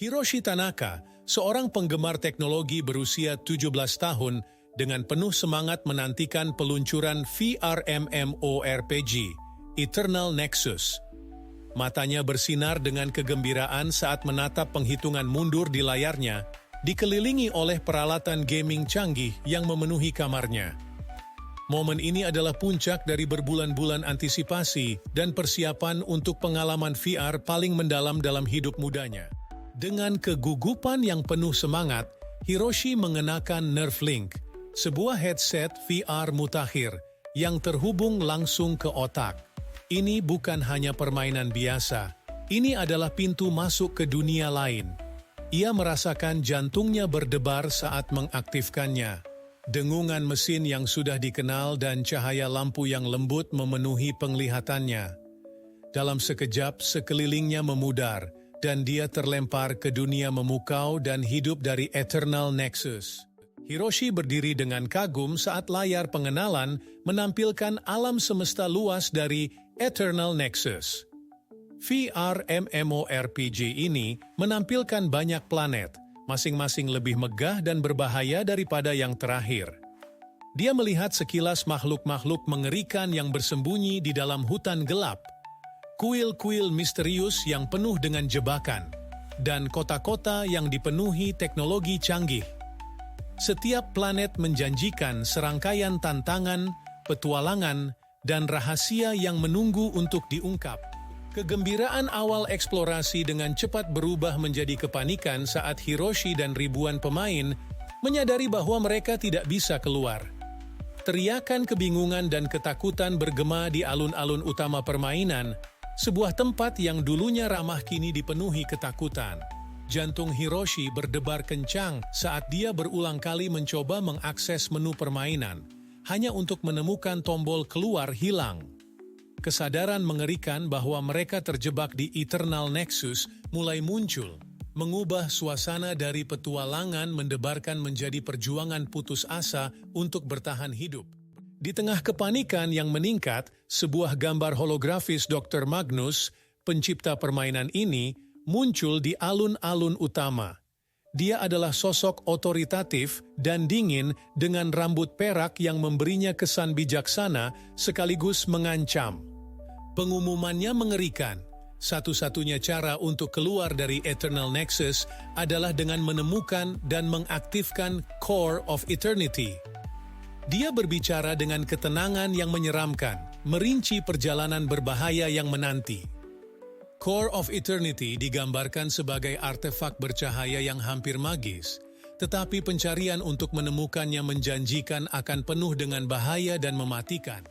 Hiroshi Tanaka, seorang penggemar teknologi berusia 17 tahun, dengan penuh semangat menantikan peluncuran VR MMORPG, Eternal Nexus. Matanya bersinar dengan kegembiraan saat menatap penghitungan mundur di layarnya, dikelilingi oleh peralatan gaming canggih yang memenuhi kamarnya. Momen ini adalah puncak dari berbulan-bulan antisipasi dan persiapan untuk pengalaman VR paling mendalam dalam hidup mudanya. Dengan kegugupan yang penuh semangat, Hiroshi mengenakan Nerve Link, sebuah headset VR mutakhir yang terhubung langsung ke otak. Ini bukan hanya permainan biasa, ini adalah pintu masuk ke dunia lain. Ia merasakan jantungnya berdebar saat mengaktifkannya. Dengungan mesin yang sudah dikenal dan cahaya lampu yang lembut memenuhi penglihatannya. Dalam sekejap, sekelilingnya memudar, dan dia terlempar ke dunia memukau dan hidup dari Eternal Nexus. Hiroshi berdiri dengan kagum saat layar pengenalan menampilkan alam semesta luas dari Eternal Nexus. VR MMORPG ini menampilkan banyak planet, masing-masing lebih megah dan berbahaya daripada yang terakhir. Dia melihat sekilas makhluk-makhluk mengerikan yang bersembunyi di dalam hutan gelap, kuil-kuil misterius yang penuh dengan jebakan, dan kota-kota yang dipenuhi teknologi canggih. Setiap planet menjanjikan serangkaian tantangan, petualangan, dan rahasia yang menunggu untuk diungkap. Kegembiraan awal eksplorasi dengan cepat berubah menjadi kepanikan saat Hiroshi dan ribuan pemain menyadari bahwa mereka tidak bisa keluar. Teriakan kebingungan dan ketakutan bergema di alun-alun utama permainan, sebuah tempat yang dulunya ramah kini dipenuhi ketakutan. Jantung Hiroshi berdebar kencang saat dia berulang kali mencoba mengakses menu permainan, hanya untuk menemukan tombol keluar hilang. Kesadaran mengerikan bahwa mereka terjebak di Eternal Nexus mulai muncul, mengubah suasana dari petualangan mendebarkan menjadi perjuangan putus asa untuk bertahan hidup. Di tengah kepanikan yang meningkat, sebuah gambar holografis Dr. Magnus, pencipta permainan ini, muncul di alun-alun utama. Dia adalah sosok otoritatif dan dingin dengan rambut perak yang memberinya kesan bijaksana sekaligus mengancam. Pengumumannya mengerikan. Satu-satunya cara untuk keluar dari Eternal Nexus adalah dengan menemukan dan mengaktifkan Core of Eternity. Dia berbicara dengan ketenangan yang menyeramkan, merinci perjalanan berbahaya yang menanti. Core of Eternity digambarkan sebagai artefak bercahaya yang hampir magis, tetapi pencarian untuk menemukannya menjanjikan akan penuh dengan bahaya dan mematikan.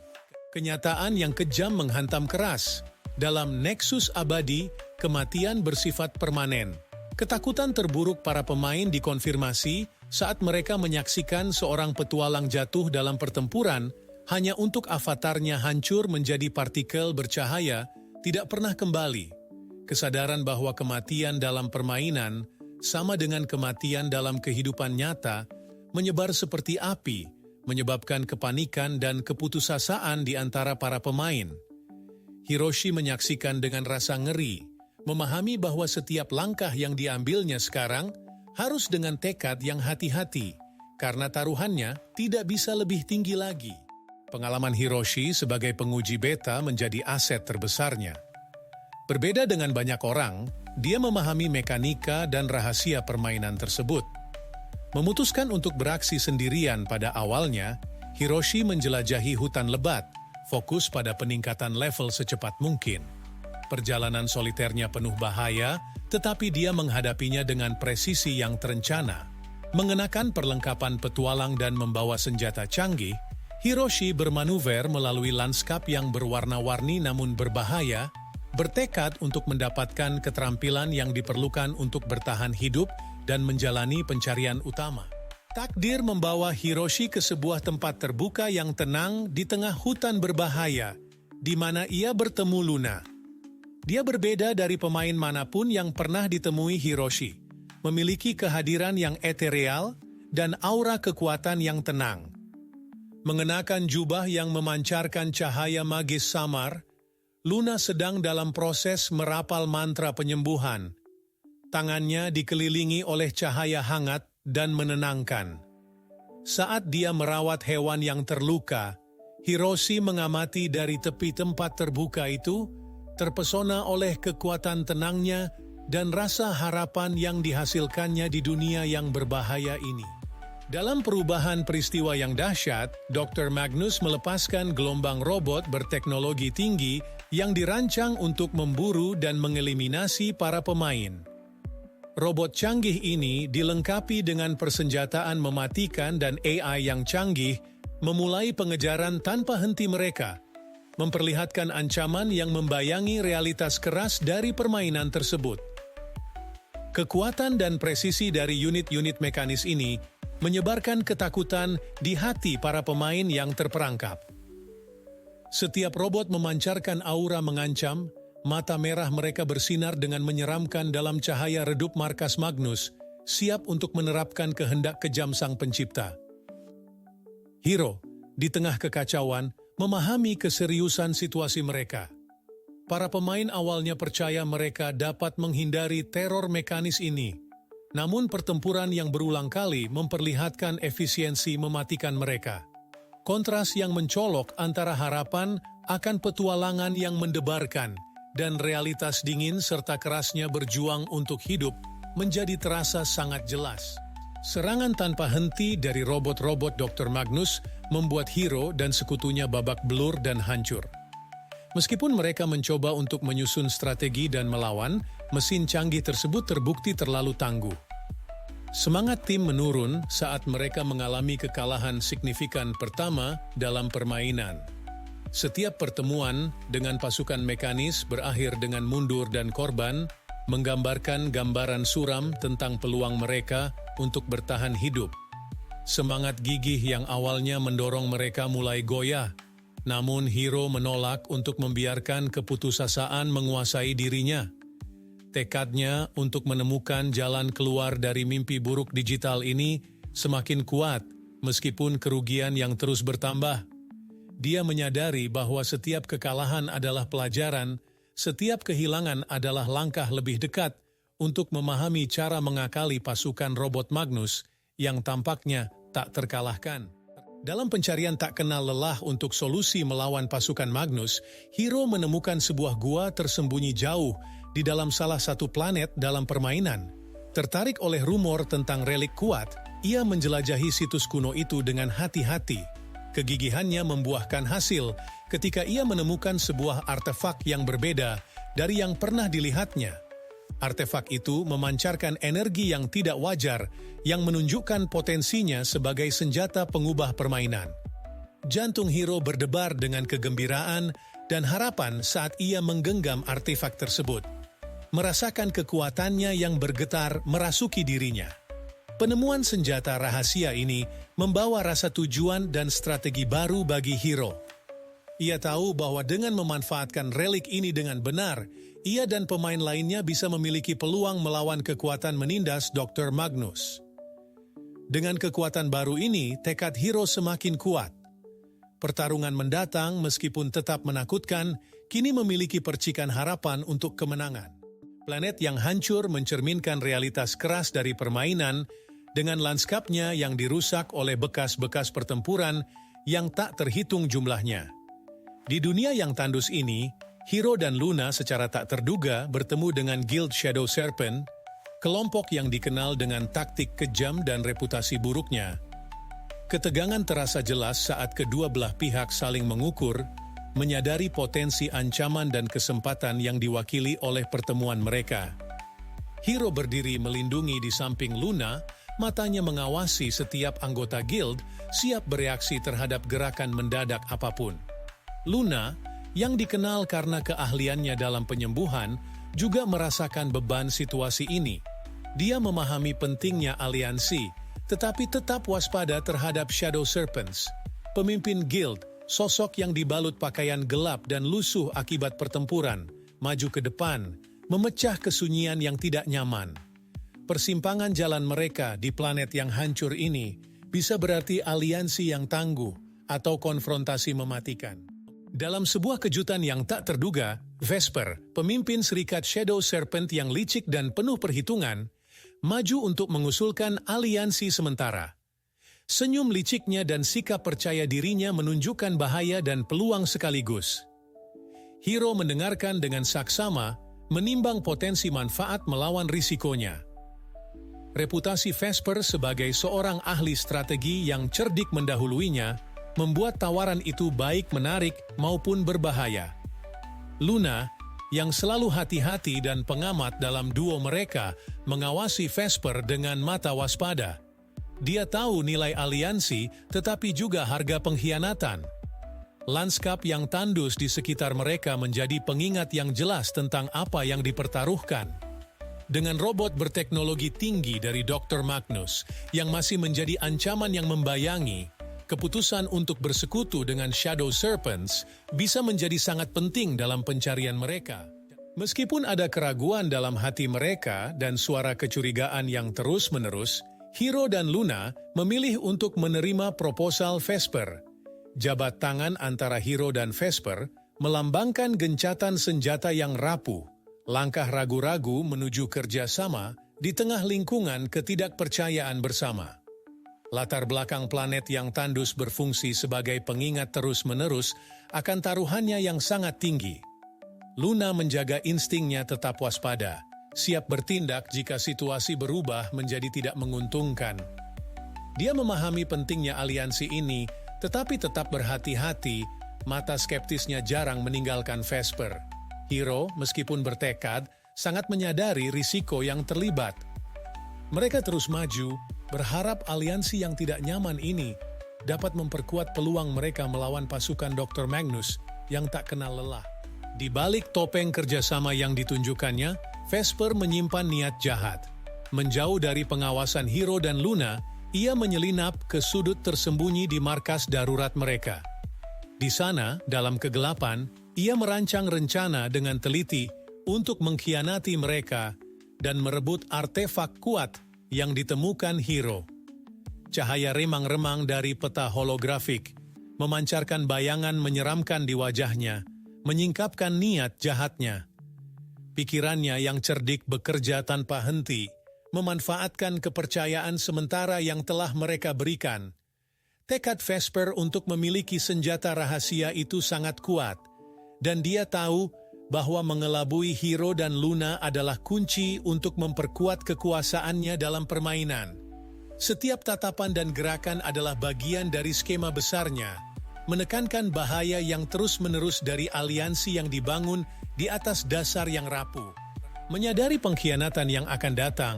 Kenyataan yang kejam menghantam keras. Dalam Nexus abadi, kematian bersifat permanen. Ketakutan terburuk para pemain dikonfirmasi saat mereka menyaksikan seorang petualang jatuh dalam pertempuran hanya untuk avatarnya hancur menjadi partikel bercahaya, tidak pernah kembali. Kesadaran bahwa kematian dalam permainan sama dengan kematian dalam kehidupan nyata menyebar seperti api, menyebabkan kepanikan dan keputusasaan di antara para pemain. Hiroshi menyaksikan dengan rasa ngeri, memahami bahwa setiap langkah yang diambilnya sekarang harus dengan tekad yang hati-hati, karena taruhannya tidak bisa lebih tinggi lagi. Pengalaman Hiroshi sebagai penguji beta menjadi aset terbesarnya. Berbeda dengan banyak orang, dia memahami mekanika dan rahasia permainan tersebut. Memutuskan untuk beraksi sendirian pada awalnya, Hiroshi menjelajahi hutan lebat, fokus pada peningkatan level secepat mungkin. Perjalanan soliternya penuh bahaya, tetapi dia menghadapinya dengan presisi yang terencana. Mengenakan perlengkapan petualang dan membawa senjata canggih, Hiroshi bermanuver melalui lanskap yang berwarna-warni namun berbahaya, bertekad untuk mendapatkan keterampilan yang diperlukan untuk bertahan hidup dan menjalani pencarian utama. Takdir membawa Hiroshi ke sebuah tempat terbuka yang tenang di tengah hutan berbahaya, di mana ia bertemu Luna. Dia berbeda dari pemain manapun yang pernah ditemui Hiroshi, memiliki kehadiran yang ethereal dan aura kekuatan yang tenang. Mengenakan jubah yang memancarkan cahaya magis samar, Luna sedang dalam proses merapal mantra penyembuhan. Tangannya dikelilingi oleh cahaya hangat dan menenangkan. Saat dia merawat hewan yang terluka, Hiroshi mengamati dari tepi tempat terbuka itu, terpesona oleh kekuatan tenangnya dan rasa harapan yang dihasilkannya di dunia yang berbahaya ini. Dalam perubahan peristiwa yang dahsyat, Dr. Magnus melepaskan gelombang robot berteknologi tinggi yang dirancang untuk memburu dan mengeliminasi para pemain. Robot canggih ini dilengkapi dengan persenjataan mematikan dan AI yang canggih, memulai pengejaran tanpa henti mereka, memperlihatkan ancaman yang membayangi realitas keras dari permainan tersebut. Kekuatan dan presisi dari unit-unit mekanis ini menyebarkan ketakutan di hati para pemain yang terperangkap. Setiap robot memancarkan aura mengancam, mata merah mereka bersinar dengan menyeramkan dalam cahaya redup markas Magnus, siap untuk menerapkan kehendak kejam Sang Pencipta. Hiro, di tengah kekacauan, memahami keseriusan situasi mereka. Para pemain awalnya percaya mereka dapat menghindari teror mekanis ini, namun pertempuran yang berulang kali memperlihatkan efisiensi mematikan mereka. Kontras yang mencolok antara harapan akan petualangan yang mendebarkan dan realitas dingin serta kerasnya berjuang untuk hidup menjadi terasa sangat jelas. Serangan tanpa henti dari robot-robot Dr. Magnus membuat Hiro dan sekutunya babak belur dan hancur. Meskipun mereka mencoba untuk menyusun strategi dan melawan, mesin canggih tersebut terbukti terlalu tangguh. Semangat tim menurun saat mereka mengalami kekalahan signifikan pertama dalam permainan. Setiap pertemuan dengan pasukan mekanis berakhir dengan mundur dan korban, menggambarkan gambaran suram tentang peluang mereka untuk bertahan hidup. Semangat gigih yang awalnya mendorong mereka mulai goyah, namun Hiro menolak untuk membiarkan keputusasaan menguasai dirinya. Tekadnya untuk menemukan jalan keluar dari mimpi buruk digital ini semakin kuat, meskipun kerugian yang terus bertambah. Dia menyadari bahwa setiap kekalahan adalah pelajaran, setiap kehilangan adalah langkah lebih dekat untuk memahami cara mengakali pasukan robot Magnus yang tampaknya tak terkalahkan. Dalam pencarian tak kenal lelah untuk solusi melawan pasukan Magnus, Hiro menemukan sebuah gua tersembunyi jauh di dalam salah satu planet dalam permainan. Tertarik oleh rumor tentang relik kuat, ia menjelajahi situs kuno itu dengan hati-hati. Kegigihannya membuahkan hasil ketika ia menemukan sebuah artefak yang berbeda dari yang pernah dilihatnya. Artefak itu memancarkan energi yang tidak wajar yang menunjukkan potensinya sebagai senjata pengubah permainan. Jantung Hiro berdebar dengan kegembiraan dan harapan saat ia menggenggam artefak tersebut. Merasakan kekuatannya yang bergetar merasuki dirinya. Penemuan senjata rahasia ini membawa rasa tujuan dan strategi baru bagi Hiro. Ia tahu bahwa dengan memanfaatkan relik ini dengan benar, ia dan pemain lainnya bisa memiliki peluang melawan kekuatan menindas Dr. Magnus. Dengan kekuatan baru ini, tekad Hiro semakin kuat. Pertarungan mendatang, meskipun tetap menakutkan, kini memiliki percikan harapan untuk kemenangan. Planet yang hancur mencerminkan realitas keras dari permainan, dengan lanskapnya yang dirusak oleh bekas-bekas pertempuran yang tak terhitung jumlahnya. Di dunia yang tandus ini, Hiro dan Luna secara tak terduga bertemu dengan Guild Shadow Serpent, kelompok yang dikenal dengan taktik kejam dan reputasi buruknya. Ketegangan terasa jelas saat kedua belah pihak saling mengukur, menyadari potensi ancaman dan kesempatan yang diwakili oleh pertemuan mereka. Hiro berdiri melindungi di samping Luna, matanya mengawasi setiap anggota guild siap bereaksi terhadap gerakan mendadak apapun. Luna, yang dikenal karena keahliannya dalam penyembuhan, juga merasakan beban situasi ini. Dia memahami pentingnya aliansi, tetapi tetap waspada terhadap Shadow Serpents, pemimpin guild, sosok yang dibalut pakaian gelap dan lusuh akibat pertempuran, maju ke depan, memecah kesunyian yang tidak nyaman. Persimpangan jalan mereka di planet yang hancur ini bisa berarti aliansi yang tangguh atau konfrontasi mematikan. Dalam sebuah kejutan yang tak terduga, Vesper, pemimpin serikat Shadow Serpent yang licik dan penuh perhitungan, maju untuk mengusulkan aliansi sementara. Senyum liciknya dan sikap percaya dirinya menunjukkan bahaya dan peluang sekaligus. Hero mendengarkan dengan saksama, menimbang potensi manfaat melawan risikonya. Reputasi Vesper sebagai seorang ahli strategi yang cerdik mendahuluinya, membuat tawaran itu baik menarik maupun berbahaya. Luna, yang selalu hati-hati dan pengamat dalam duo mereka, mengawasi Vesper dengan mata waspada. Dia tahu nilai aliansi, tetapi juga harga pengkhianatan. Lanskap yang tandus di sekitar mereka menjadi pengingat yang jelas tentang apa yang dipertaruhkan. Dengan robot berteknologi tinggi dari Dr. Magnus, yang masih menjadi ancaman yang membayangi, keputusan untuk bersekutu dengan Shadow Serpents bisa menjadi sangat penting dalam pencarian mereka. Meskipun ada keraguan dalam hati mereka dan suara kecurigaan yang terus-menerus, Hero dan Luna memilih untuk menerima proposal Vesper. Jabat tangan antara Hero dan Vesper melambangkan gencatan senjata yang rapuh, langkah ragu-ragu menuju kerjasama di tengah lingkungan ketidakpercayaan bersama. Latar belakang planet yang tandus berfungsi sebagai pengingat terus-menerus akan taruhannya yang sangat tinggi. Luna menjaga instingnya tetap waspada, siap bertindak jika situasi berubah menjadi tidak menguntungkan. Dia memahami pentingnya aliansi ini, tetapi tetap berhati-hati, mata skeptisnya jarang meninggalkan Vesper. Hero, meskipun bertekad, sangat menyadari risiko yang terlibat. Mereka terus maju, berharap aliansi yang tidak nyaman ini dapat memperkuat peluang mereka melawan pasukan Dr. Magnus yang tak kenal lelah. Di balik topeng kerjasama yang ditunjukkannya, Vesper menyimpan niat jahat. Menjauh dari pengawasan Hero dan Luna, ia menyelinap ke sudut tersembunyi di markas darurat mereka. Di sana, dalam kegelapan, ia merancang rencana dengan teliti untuk mengkhianati mereka dan merebut artefak kuat yang ditemukan Hero. Cahaya remang-remang dari peta holografik memancarkan bayangan menyeramkan di wajahnya, menyingkapkan niat jahatnya. Pikirannya yang cerdik bekerja tanpa henti, memanfaatkan kepercayaan sementara yang telah mereka berikan. Tekad Vesper untuk memiliki senjata rahasia itu sangat kuat, dan dia tahu bahwa mengelabui Hero dan Luna adalah kunci untuk memperkuat kekuasaannya dalam permainan. Setiap tatapan dan gerakan adalah bagian dari skema besarnya, menekankan bahaya yang terus-menerus dari aliansi yang dibangun di atas dasar yang rapuh. Menyadari pengkhianatan yang akan datang,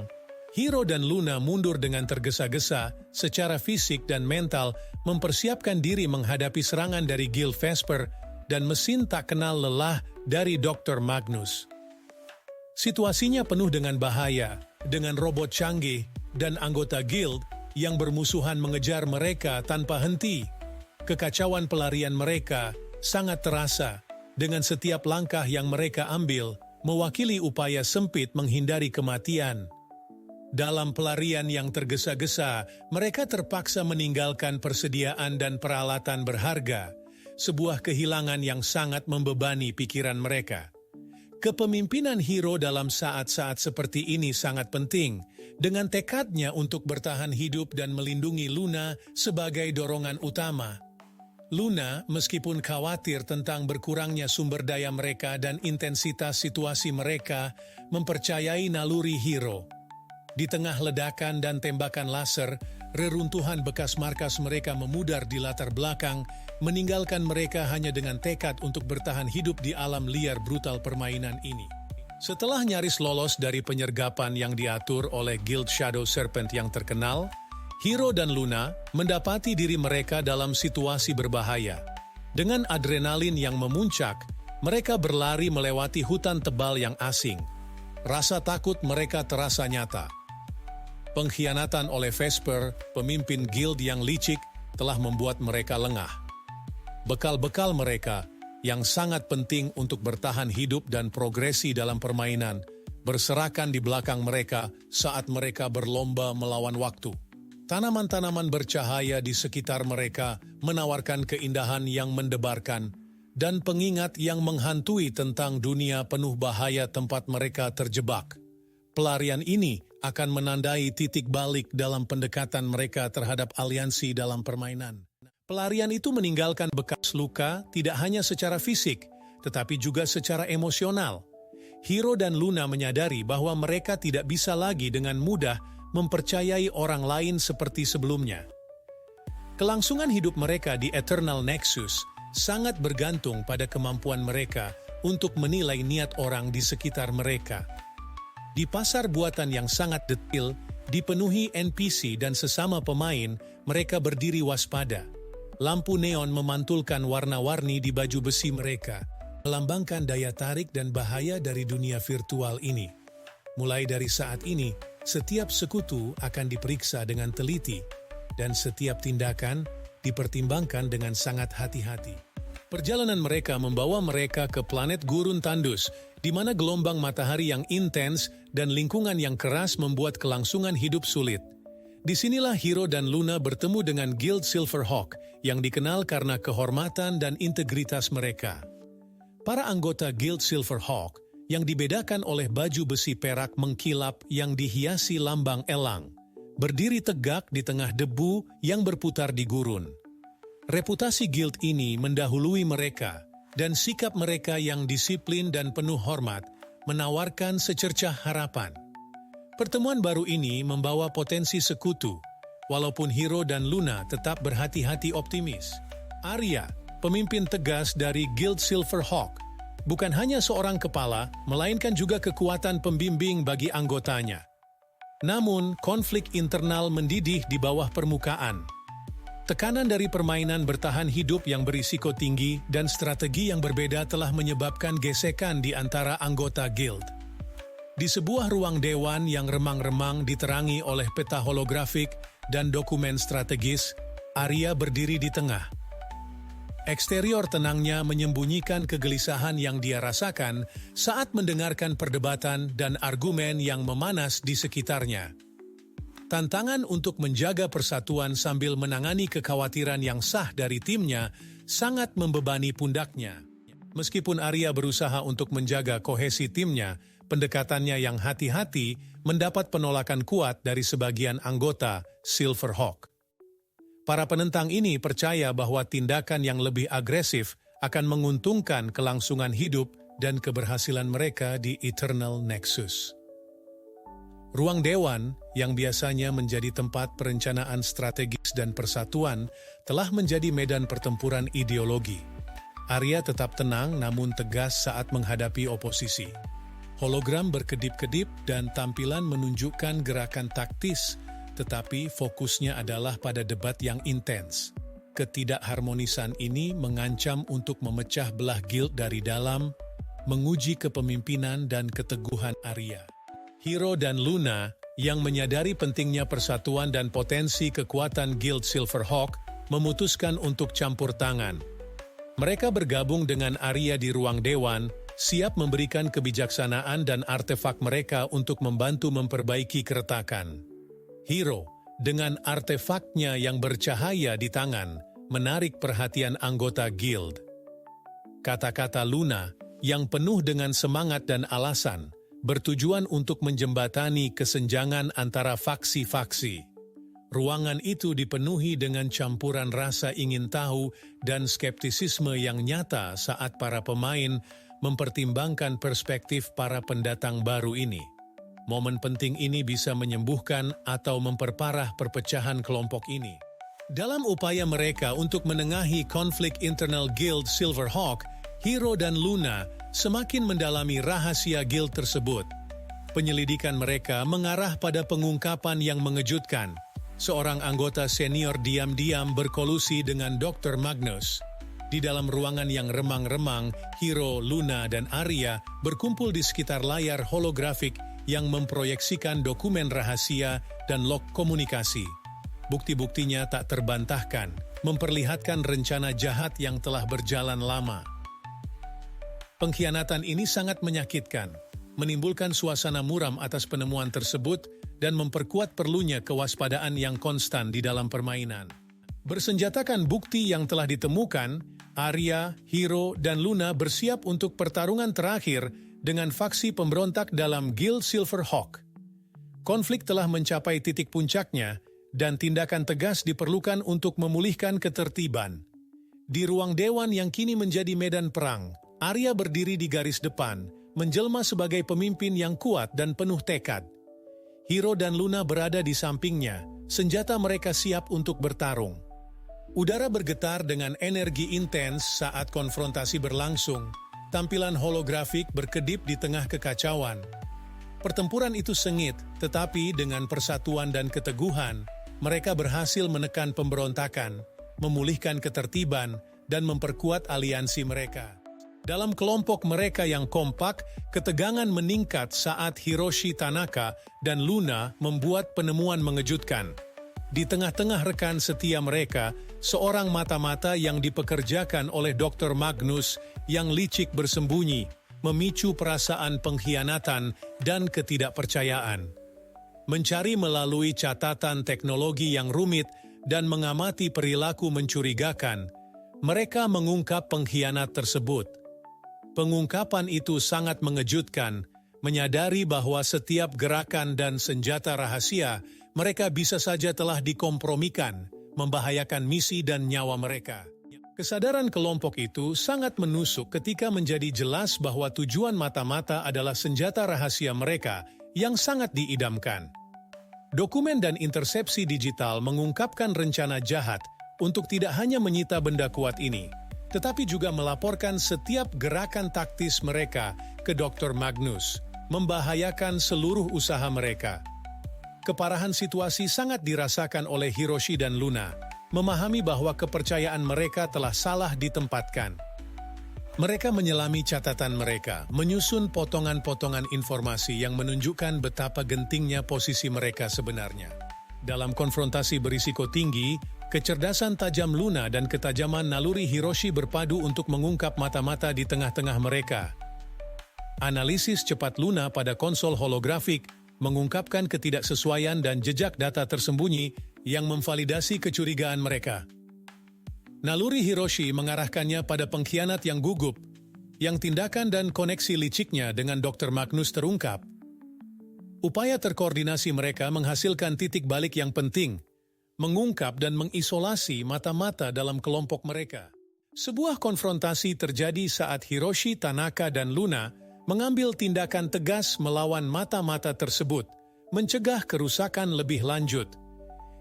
Hero dan Luna mundur dengan tergesa-gesa secara fisik dan mental, mempersiapkan diri menghadapi serangan dari Guild Vesper dan mesin tak kenal lelah dari Dr. Magnus. Situasinya penuh dengan bahaya, dengan robot canggih dan anggota Guild yang bermusuhan mengejar mereka tanpa henti. Kekacauan pelarian mereka sangat terasa, dengan setiap langkah yang mereka ambil mewakili upaya sempit menghindari kematian. Dalam pelarian yang tergesa-gesa, mereka terpaksa meninggalkan persediaan dan peralatan berharga, sebuah kehilangan yang sangat membebani pikiran mereka. Kepemimpinan Hero dalam saat-saat seperti ini sangat penting, dengan tekadnya untuk bertahan hidup dan melindungi Luna sebagai dorongan utama. Luna, meskipun khawatir tentang berkurangnya sumber daya mereka dan intensitas situasi mereka, mempercayai naluri Hero. Di tengah ledakan dan tembakan laser, reruntuhan bekas markas mereka memudar di latar belakang, meninggalkan mereka hanya dengan tekad untuk bertahan hidup di alam liar brutal permainan ini. Setelah nyaris lolos dari penyergapan yang diatur oleh Guild Shadow Serpent yang terkenal, Hero dan Luna mendapati diri mereka dalam situasi berbahaya. Dengan adrenalin yang memuncak, mereka berlari melewati hutan tebal yang asing. Rasa takut mereka terasa nyata. Pengkhianatan oleh Vesper, pemimpin Guild yang licik, telah membuat mereka lengah. Bekal-bekal mereka, yang sangat penting untuk bertahan hidup dan progresi dalam permainan, berserakan di belakang mereka saat mereka berlomba melawan waktu. Tanaman-tanaman bercahaya di sekitar mereka menawarkan keindahan yang mendebarkan, dan pengingat yang menghantui tentang dunia penuh bahaya tempat mereka terjebak. Pelarian ini akan menandai titik balik dalam pendekatan mereka terhadap aliansi dalam permainan. Pelarian itu meninggalkan bekas luka tidak hanya secara fisik, tetapi juga secara emosional. Hiro dan Luna menyadari bahwa mereka tidak bisa lagi dengan mudah mempercayai orang lain seperti sebelumnya. Kelangsungan hidup mereka di Eternal Nexus sangat bergantung pada kemampuan mereka untuk menilai niat orang di sekitar mereka. Di pasar buatan yang sangat detil, dipenuhi NPC dan sesama pemain, mereka berdiri waspada. Lampu neon memantulkan warna-warni di baju besi mereka, melambangkan daya tarik dan bahaya dari dunia virtual ini. Mulai dari saat ini, setiap sekutu akan diperiksa dengan teliti, dan setiap tindakan dipertimbangkan dengan sangat hati-hati. Perjalanan mereka membawa mereka ke planet Gurun Tandus, di mana gelombang matahari yang intens dan lingkungan yang keras membuat kelangsungan hidup sulit. Disinilah Hiro dan Luna bertemu dengan Guild Silverhawk, yang dikenal karena kehormatan dan integritas mereka. Para anggota Guild Silverhawk, yang dibedakan oleh baju besi perak mengkilap yang dihiasi lambang elang, berdiri tegak di tengah debu yang berputar di gurun. Reputasi guild ini mendahului mereka, dan sikap mereka yang disiplin dan penuh hormat menawarkan secercah harapan. Pertemuan baru ini membawa potensi sekutu, walaupun Hiro dan Luna tetap berhati-hati optimis. Arya, pemimpin tegas dari Guild Silverhawk, bukan hanya seorang kepala, melainkan juga kekuatan pembimbing bagi anggotanya. Namun, konflik internal mendidih di bawah permukaan. Tekanan dari permainan bertahan hidup yang berisiko tinggi dan strategi yang berbeda telah menyebabkan gesekan di antara anggota guild. Di sebuah ruang dewan yang remang-remang diterangi oleh peta holografik dan dokumen strategis, Arya berdiri di tengah. Eksterior tenangnya menyembunyikan kegelisahan yang dia rasakan saat mendengarkan perdebatan dan argumen yang memanas di sekitarnya. Tantangan untuk menjaga persatuan sambil menangani kekhawatiran yang sah dari timnya sangat membebani pundaknya. Meskipun Arya berusaha untuk menjaga kohesi timnya, pendekatannya yang hati-hati mendapat penolakan kuat dari sebagian anggota Silverhawk. Para penentang ini percaya bahwa tindakan yang lebih agresif akan menguntungkan kelangsungan hidup dan keberhasilan mereka di Eternal Nexus. Ruang dewan, yang biasanya menjadi tempat perencanaan strategis dan persatuan, telah menjadi medan pertempuran ideologi. Arya tetap tenang namun tegas saat menghadapi oposisi. Hologram berkedip-kedip dan tampilan menunjukkan gerakan taktis, tetapi fokusnya adalah pada debat yang intens. Ketidakharmonisan ini mengancam untuk memecah belah guild dari dalam, menguji kepemimpinan dan keteguhan Arya. Hiro dan Luna, yang menyadari pentingnya persatuan dan potensi kekuatan Guild Silverhawk, memutuskan untuk campur tangan. Mereka bergabung dengan Arya di ruang dewan, siap memberikan kebijaksanaan dan artefak mereka untuk membantu memperbaiki keretakan. Hiro, dengan artefaknya yang bercahaya di tangan, menarik perhatian anggota guild. Kata-kata Luna, yang penuh dengan semangat dan alasan, bertujuan untuk menjembatani kesenjangan antara faksi-faksi. Ruangan itu dipenuhi dengan campuran rasa ingin tahu dan skeptisisme yang nyata saat para pemain mempertimbangkan perspektif para pendatang baru ini. Momen penting ini bisa menyembuhkan atau memperparah perpecahan kelompok ini. Dalam upaya mereka untuk menengahi konflik internal Guild Silverhawk, Hiro dan Luna semakin mendalami rahasia guild tersebut. Penyelidikan mereka mengarah pada pengungkapan yang mengejutkan. Seorang anggota senior diam-diam berkolusi dengan Dr. Magnus. Di dalam ruangan yang remang-remang, Hiro, Luna, dan Arya berkumpul di sekitar layar holografik yang memproyeksikan dokumen rahasia dan log komunikasi. Bukti-buktinya tak terbantahkan, memperlihatkan rencana jahat yang telah berjalan lama. Pengkhianatan ini sangat menyakitkan, menimbulkan suasana muram atas penemuan tersebut dan memperkuat perlunya kewaspadaan yang konstan di dalam permainan. Bersenjatakan bukti yang telah ditemukan, Arya, Hiro, dan Luna bersiap untuk pertarungan terakhir dengan faksi pemberontak dalam Guild Silverhawk. Konflik telah mencapai titik puncaknya, dan tindakan tegas diperlukan untuk memulihkan ketertiban. Di ruang dewan yang kini menjadi medan perang, Arya berdiri di garis depan, menjelma sebagai pemimpin yang kuat dan penuh tekad. Hiro dan Luna berada di sampingnya, senjata mereka siap untuk bertarung. Udara bergetar dengan energi intens saat konfrontasi berlangsung, tampilan holografik berkedip di tengah kekacauan. Pertempuran itu sengit, tetapi dengan persatuan dan keteguhan, mereka berhasil menekan pemberontakan, memulihkan ketertiban, dan memperkuat aliansi mereka. Dalam kelompok mereka yang kompak, ketegangan meningkat saat Hiroshi Tanaka dan Luna membuat penemuan mengejutkan. Di tengah-tengah rekan setia mereka, seorang mata-mata yang dipekerjakan oleh Dr. Magnus yang licik bersembunyi, memicu perasaan pengkhianatan dan ketidakpercayaan. Mencari melalui catatan teknologi yang rumit dan mengamati perilaku mencurigakan, mereka mengungkap pengkhianat tersebut. Pengungkapan itu sangat mengejutkan, menyadari bahwa setiap gerakan dan senjata rahasia mereka bisa saja telah dikompromikan, membahayakan misi dan nyawa mereka. Kesadaran kelompok itu sangat menusuk ketika menjadi jelas bahwa tujuan mata-mata adalah senjata rahasia mereka yang sangat diidamkan. Dokumen dan intersepsi digital mengungkapkan rencana jahat untuk tidak hanya menyita benda kuat ini, tetapi juga melaporkan setiap gerakan taktis mereka ke Dr. Magnus, membahayakan seluruh usaha mereka. Keparahan situasi sangat dirasakan oleh Hiroshi dan Luna, memahami bahwa kepercayaan mereka telah salah ditempatkan. Mereka menyelami catatan mereka, menyusun potongan-potongan informasi yang menunjukkan betapa gentingnya posisi mereka sebenarnya. Dalam konfrontasi berisiko tinggi, kecerdasan tajam Luna dan ketajaman naluri Hiroshi berpadu untuk mengungkap mata-mata di tengah-tengah mereka. Analisis cepat Luna pada konsol holografik mengungkapkan ketidaksesuaian dan jejak data tersembunyi yang memvalidasi kecurigaan mereka. Naluri Hiroshi mengarahkannya pada pengkhianat yang gugup, yang tindakan dan koneksi liciknya dengan Dr. Magnus terungkap. Upaya terkoordinasi mereka menghasilkan titik balik yang penting, mengungkap dan mengisolasi mata-mata dalam kelompok mereka. Sebuah konfrontasi terjadi saat Hiroshi, Tanaka, dan Luna mengambil tindakan tegas melawan mata-mata tersebut, mencegah kerusakan lebih lanjut.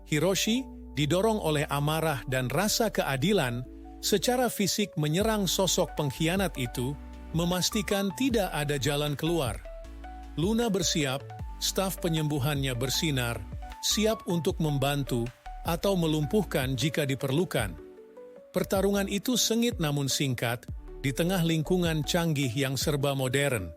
Hiroshi didorong oleh amarah dan rasa keadilan, secara fisik menyerang sosok pengkhianat itu, memastikan tidak ada jalan keluar. Luna bersiap, staf penyembuhannya bersinar, siap untuk membantu atau melumpuhkan jika diperlukan. Pertarungan itu sengit namun singkat, di tengah lingkungan canggih yang serba modern.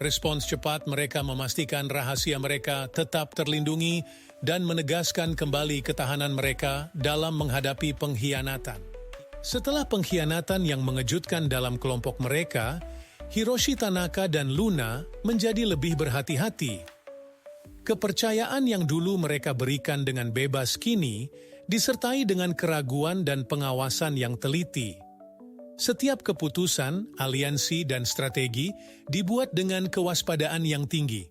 Respons cepat mereka memastikan rahasia mereka tetap terlindungi dan menegaskan kembali ketahanan mereka dalam menghadapi pengkhianatan. Setelah pengkhianatan yang mengejutkan dalam kelompok mereka, Hiroshi, Tanaka, dan Luna menjadi lebih berhati-hati. Kepercayaan yang dulu mereka berikan dengan bebas kini disertai dengan keraguan dan pengawasan yang teliti. Setiap keputusan, aliansi, dan strategi dibuat dengan kewaspadaan yang tinggi.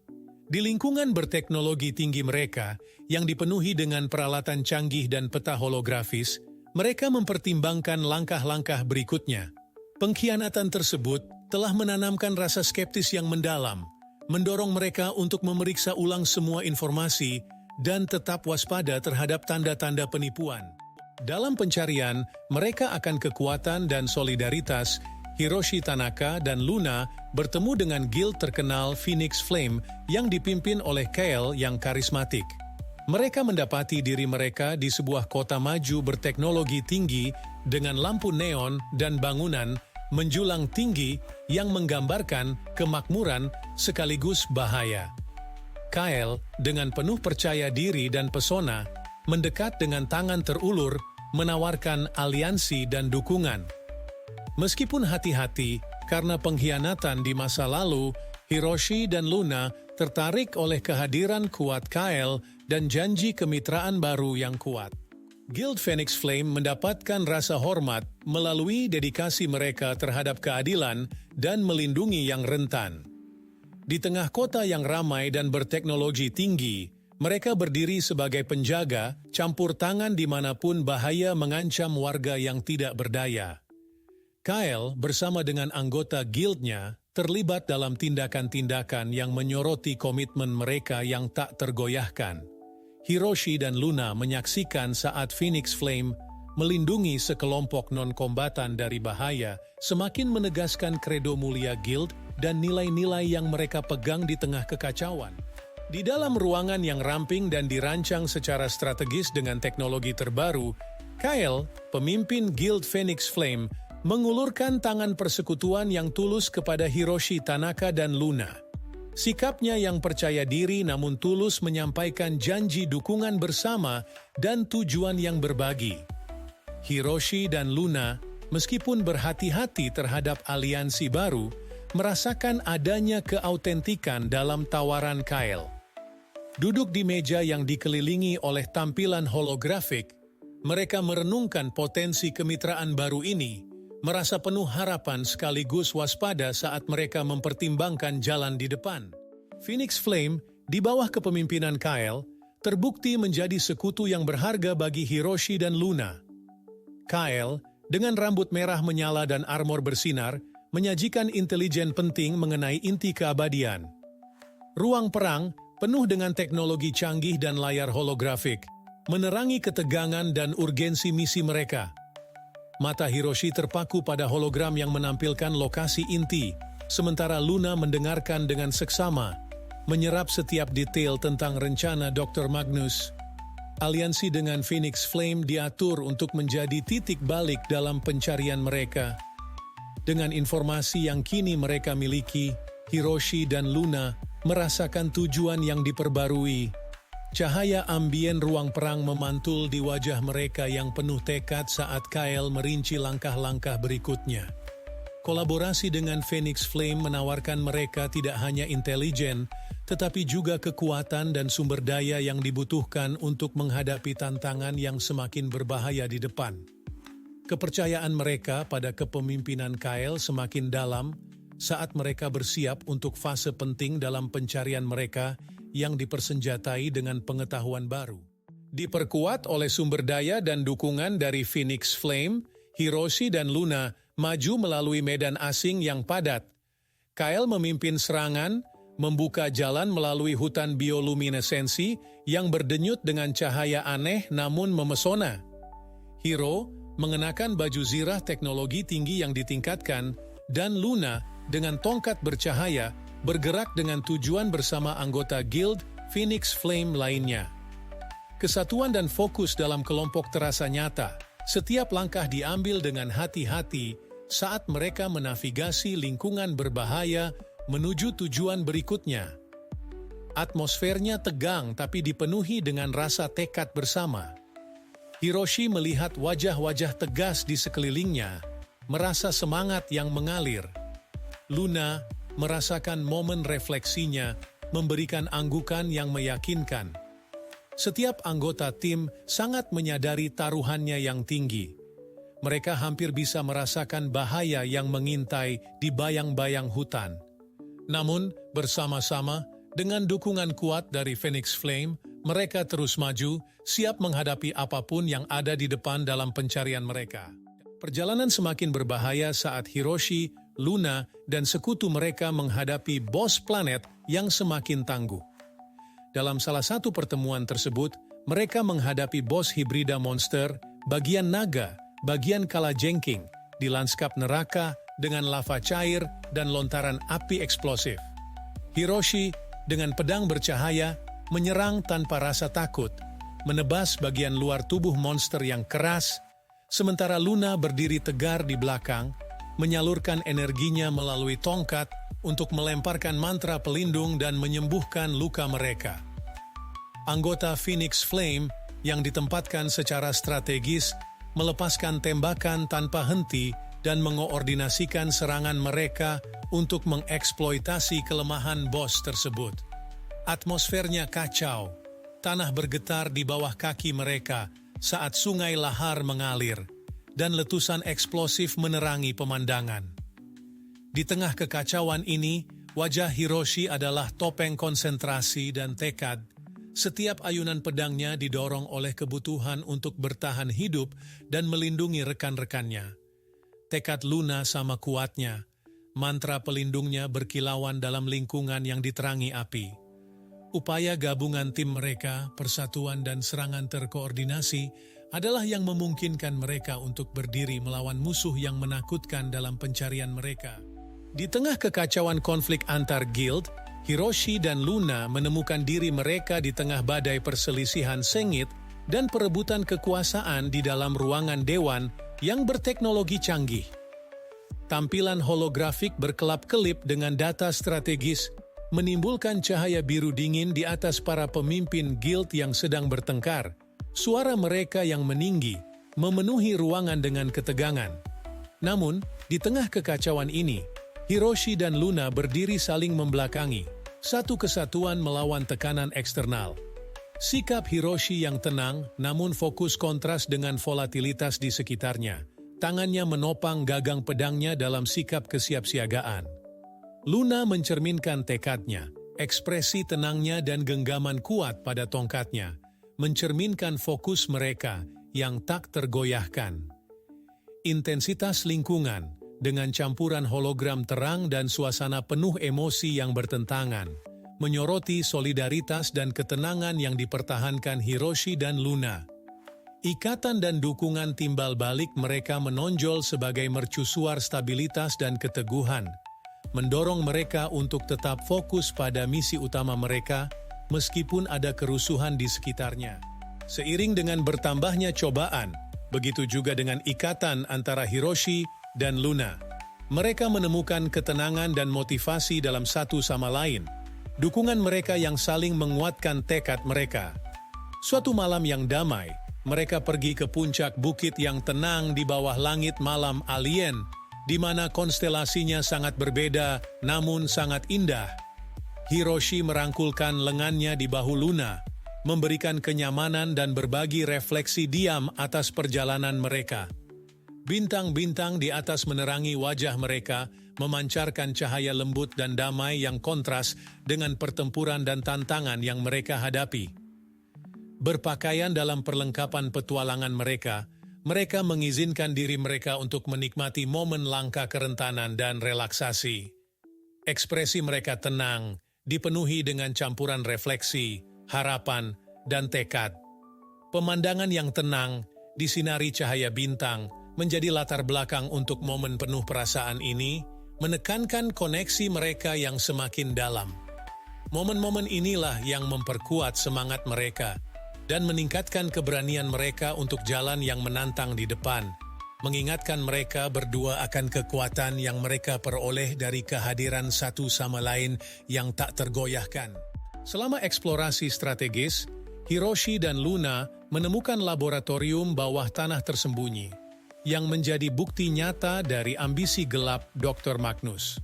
Di lingkungan berteknologi tinggi mereka, yang dipenuhi dengan peralatan canggih dan peta holografis, mereka mempertimbangkan langkah-langkah berikutnya. Pengkhianatan tersebut telah menanamkan rasa skeptis yang mendalam, mendorong mereka untuk memeriksa ulang semua informasi dan tetap waspada terhadap tanda-tanda penipuan. Dalam pencarian, mereka akan kekuatan dan solidaritas. Hiroshi, Tanaka, dan Luna bertemu dengan guild terkenal Phoenix Flame yang dipimpin oleh Kale yang karismatik. Mereka mendapati diri mereka di sebuah kota maju berteknologi tinggi dengan lampu neon dan bangunan menjulang tinggi yang menggambarkan kemakmuran sekaligus bahaya. Kale, dengan penuh percaya diri dan pesona, mendekat dengan tangan terulur, menawarkan aliansi dan dukungan. Meskipun hati-hati karena pengkhianatan di masa lalu, Hiroshi dan Luna tertarik oleh kehadiran kuat Kale dan janji kemitraan baru yang kuat. Guild Phoenix Flame mendapatkan rasa hormat melalui dedikasi mereka terhadap keadilan dan melindungi yang rentan. Di tengah kota yang ramai dan berteknologi tinggi, mereka berdiri sebagai penjaga, campur tangan dimanapun bahaya mengancam warga yang tidak berdaya. Kyle bersama dengan anggota guildnya terlibat dalam tindakan-tindakan yang menyoroti komitmen mereka yang tak tergoyahkan. Hiroshi dan Luna menyaksikan saat Phoenix Flame melindungi sekelompok non-kombatan dari bahaya, semakin menegaskan kredo mulia guild dan nilai-nilai yang mereka pegang di tengah kekacauan. Di dalam ruangan yang ramping dan dirancang secara strategis dengan teknologi terbaru, Kyle, pemimpin Guild Phoenix Flame, mengulurkan tangan persekutuan yang tulus kepada Hiroshi Tanaka dan Luna. Sikapnya yang percaya diri namun tulus menyampaikan janji dukungan bersama dan tujuan yang berbagi. Hiroshi dan Luna, meskipun berhati-hati terhadap aliansi baru, merasakan adanya keautentikan dalam tawaran Kyle. Duduk di meja yang dikelilingi oleh tampilan holografik, mereka merenungkan potensi kemitraan baru ini, merasa penuh harapan sekaligus waspada saat mereka mempertimbangkan jalan di depan. Phoenix Flame, di bawah kepemimpinan Kyle, terbukti menjadi sekutu yang berharga bagi Hiroshi dan Luna. Kyle, dengan rambut merah menyala dan armor bersinar, menyajikan intelijen penting mengenai inti keabadian. Ruang perang, penuh dengan teknologi canggih dan layar holografik, menerangi ketegangan dan urgensi misi mereka. Mata Hiroshi terpaku pada hologram yang menampilkan lokasi inti, sementara Luna mendengarkan dengan seksama, menyerap setiap detail tentang rencana Dr. Magnus. Aliansi dengan Phoenix Flame diatur untuk menjadi titik balik dalam pencarian mereka. Dengan informasi yang kini mereka miliki, Hiroshi dan Luna merasakan tujuan yang diperbarui. Cahaya ambien ruang perang memantul di wajah mereka yang penuh tekad saat Kyle merinci langkah-langkah berikutnya. Kolaborasi dengan Phoenix Flame menawarkan mereka tidak hanya intelijen, tetapi juga kekuatan dan sumber daya yang dibutuhkan untuk menghadapi tantangan yang semakin berbahaya di depan. Kepercayaan mereka pada kepemimpinan Kyle semakin dalam saat mereka bersiap untuk fase penting dalam pencarian mereka yang dipersenjatai dengan pengetahuan baru. Diperkuat oleh sumber daya dan dukungan dari Phoenix Flame, Hiroshi dan Luna maju melalui medan asing yang padat. Kyle memimpin serangan, membuka jalan melalui hutan bioluminesensi yang berdenyut dengan cahaya aneh namun memesona. Hiro mengenakan baju zirah teknologi tinggi yang ditingkatkan, dan Luna dengan tongkat bercahaya bergerak dengan tujuan bersama anggota Guild Phoenix Flame lainnya. Kesatuan dan fokus dalam kelompok terasa nyata. Setiap langkah diambil dengan hati-hati saat mereka menavigasi lingkungan berbahaya menuju tujuan berikutnya. Atmosfernya tegang tapi dipenuhi dengan rasa tekad bersama. Hiroshi melihat wajah-wajah tegas di sekelilingnya, merasa semangat yang mengalir. Luna merasakan momen refleksinya, memberikan anggukan yang meyakinkan. Setiap anggota tim sangat menyadari taruhannya yang tinggi. Mereka hampir bisa merasakan bahaya yang mengintai di bayang-bayang hutan. Namun, bersama-sama, dengan dukungan kuat dari Phoenix Flame, mereka terus maju, siap menghadapi apapun yang ada di depan dalam pencarian mereka. Perjalanan semakin berbahaya saat Hiroshi, Luna, dan sekutu mereka menghadapi bos planet yang semakin tangguh. Dalam salah satu pertemuan tersebut, mereka menghadapi bos hibrida monster, bagian naga, bagian kalajengking, di lanskap neraka dengan lava cair dan lontaran api eksplosif. Hiroshi, dengan pedang bercahaya, menyerang tanpa rasa takut, menebas bagian luar tubuh monster yang keras, sementara Luna berdiri tegar di belakang, menyalurkan energinya melalui tongkat untuk melemparkan mantra pelindung dan menyembuhkan luka mereka. Anggota Phoenix Flame yang ditempatkan secara strategis melepaskan tembakan tanpa henti dan mengoordinasikan serangan mereka untuk mengeksploitasi kelemahan bos tersebut. Atmosfernya kacau, tanah bergetar di bawah kaki mereka, saat sungai lahar mengalir dan letusan eksplosif menerangi pemandangan. Di tengah kekacauan ini, wajah Hiroshi adalah topeng konsentrasi dan tekad. Setiap ayunan pedangnya didorong oleh kebutuhan untuk bertahan hidup dan melindungi rekan-rekannya. Tekad Luna sama kuatnya. Mantra pelindungnya berkilauan dalam lingkungan yang diterangi api. Upaya gabungan tim mereka, persatuan dan serangan terkoordinasi adalah yang memungkinkan mereka untuk berdiri melawan musuh yang menakutkan dalam pencarian mereka. Di tengah kekacauan konflik antar guild, Hiroshi dan Luna menemukan diri mereka di tengah badai perselisihan sengit dan perebutan kekuasaan di dalam ruangan dewan yang berteknologi canggih. Tampilan holografik berkelap-kelip dengan data strategis menimbulkan cahaya biru dingin di atas para pemimpin guild yang sedang bertengkar. Suara mereka yang meninggi memenuhi ruangan dengan ketegangan. Namun, di tengah kekacauan ini, Hiroshi dan Luna berdiri saling membelakangi, satu kesatuan melawan tekanan eksternal. Sikap Hiroshi yang tenang namun fokus kontras dengan volatilitas di sekitarnya. Tangannya menopang gagang pedangnya dalam sikap kesiapsiagaan. Luna mencerminkan tekadnya, ekspresi tenangnya dan genggaman kuat pada tongkatnya, mencerminkan fokus mereka yang tak tergoyahkan. Intensitas lingkungan, dengan campuran hologram terang dan suasana penuh emosi yang bertentangan, menyoroti solidaritas dan ketenangan yang dipertahankan Hiroshi dan Luna. Ikatan dan dukungan timbal balik mereka menonjol sebagai mercusuar stabilitas dan keteguhan, mendorong mereka untuk tetap fokus pada misi utama mereka, meskipun ada kerusuhan di sekitarnya. Seiring dengan bertambahnya cobaan, begitu juga dengan ikatan antara Hiroshi dan Luna. Mereka menemukan ketenangan dan motivasi dalam satu sama lain. Dukungan mereka yang saling menguatkan tekad mereka. Suatu malam yang damai, mereka pergi ke puncak bukit yang tenang di bawah langit malam alien, di mana konstelasinya sangat berbeda namun sangat indah. Hiroshi merangkulkan lengannya di bahu Luna, memberikan kenyamanan dan berbagi refleksi diam atas perjalanan mereka. Bintang-bintang di atas menerangi wajah mereka, memancarkan cahaya lembut dan damai yang kontras dengan pertempuran dan tantangan yang mereka hadapi. Berpakaian dalam perlengkapan petualangan mereka, mereka mengizinkan diri mereka untuk menikmati momen langka kerentanan dan relaksasi. Ekspresi mereka tenang, dipenuhi dengan campuran refleksi, harapan, dan tekad. Pemandangan yang tenang, disinari cahaya bintang, menjadi latar belakang untuk momen penuh perasaan ini, menekankan koneksi mereka yang semakin dalam. Momen-momen inilah yang memperkuat semangat mereka dan meningkatkan keberanian mereka untuk jalan yang menantang di depan, mengingatkan mereka berdua akan kekuatan yang mereka peroleh dari kehadiran satu sama lain yang tak tergoyahkan. Selama eksplorasi strategis, Hiroshi dan Luna menemukan laboratorium bawah tanah tersembunyi, yang menjadi bukti nyata dari ambisi gelap Dr. Magnus.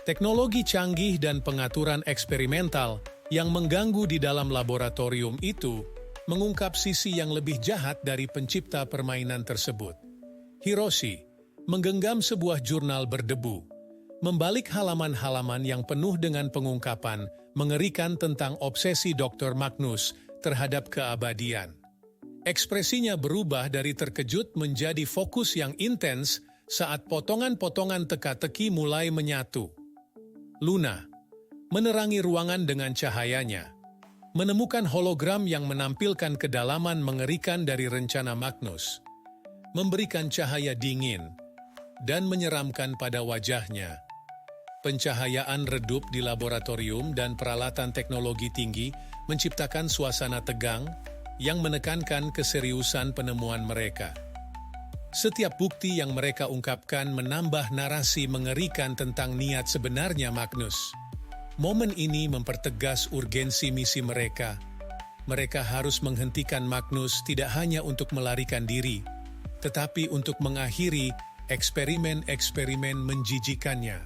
Teknologi canggih dan pengaturan eksperimental yang mengganggu di dalam laboratorium itu mengungkap sisi yang lebih jahat dari pencipta permainan tersebut. Hiroshi menggenggam sebuah jurnal berdebu, membalik halaman-halaman yang penuh dengan pengungkapan mengerikan tentang obsesi Dr. Magnus terhadap keabadian. Ekspresinya berubah dari terkejut menjadi fokus yang intens saat potongan-potongan teka-teki mulai menyatu. Luna menerangi ruangan dengan cahayanya, menemukan hologram yang menampilkan kedalaman mengerikan dari rencana Magnus, memberikan cahaya dingin dan menyeramkan pada wajahnya. Pencahayaan redup di laboratorium dan peralatan teknologi tinggi menciptakan suasana tegang yang menekankan keseriusan penemuan mereka. Setiap bukti yang mereka ungkapkan menambah narasi mengerikan tentang niat sebenarnya Magnus. Momen ini mempertegas urgensi misi mereka. Mereka harus menghentikan Magnus tidak hanya untuk melarikan diri, tetapi untuk mengakhiri eksperimen-eksperimen menjijikannya.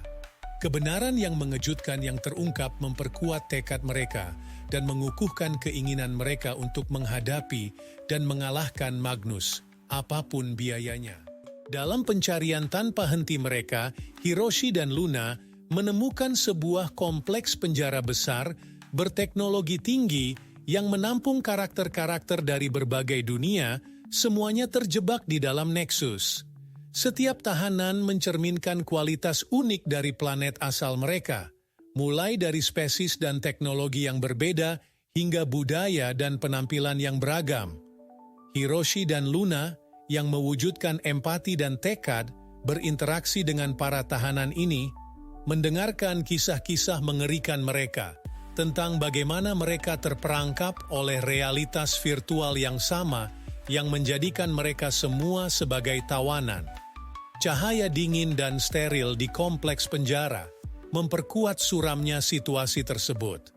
Kebenaran yang mengejutkan yang terungkap memperkuat tekad mereka dan mengukuhkan keinginan mereka untuk menghadapi dan mengalahkan Magnus, apapun biayanya. Dalam pencarian tanpa henti mereka, Hiroshi dan Luna menemukan sebuah kompleks penjara besar berteknologi tinggi yang menampung karakter-karakter dari berbagai dunia, semuanya terjebak di dalam Nexus. Setiap tahanan mencerminkan kualitas unik dari planet asal mereka, mulai dari spesies dan teknologi yang berbeda hingga budaya dan penampilan yang beragam. Hiroshi dan Luna yang mewujudkan empati dan tekad berinteraksi dengan para tahanan ini, mendengarkan kisah-kisah mengerikan mereka tentang bagaimana mereka terperangkap oleh realitas virtual yang sama yang menjadikan mereka semua sebagai tawanan. Cahaya dingin dan steril di kompleks penjara memperkuat suramnya situasi tersebut.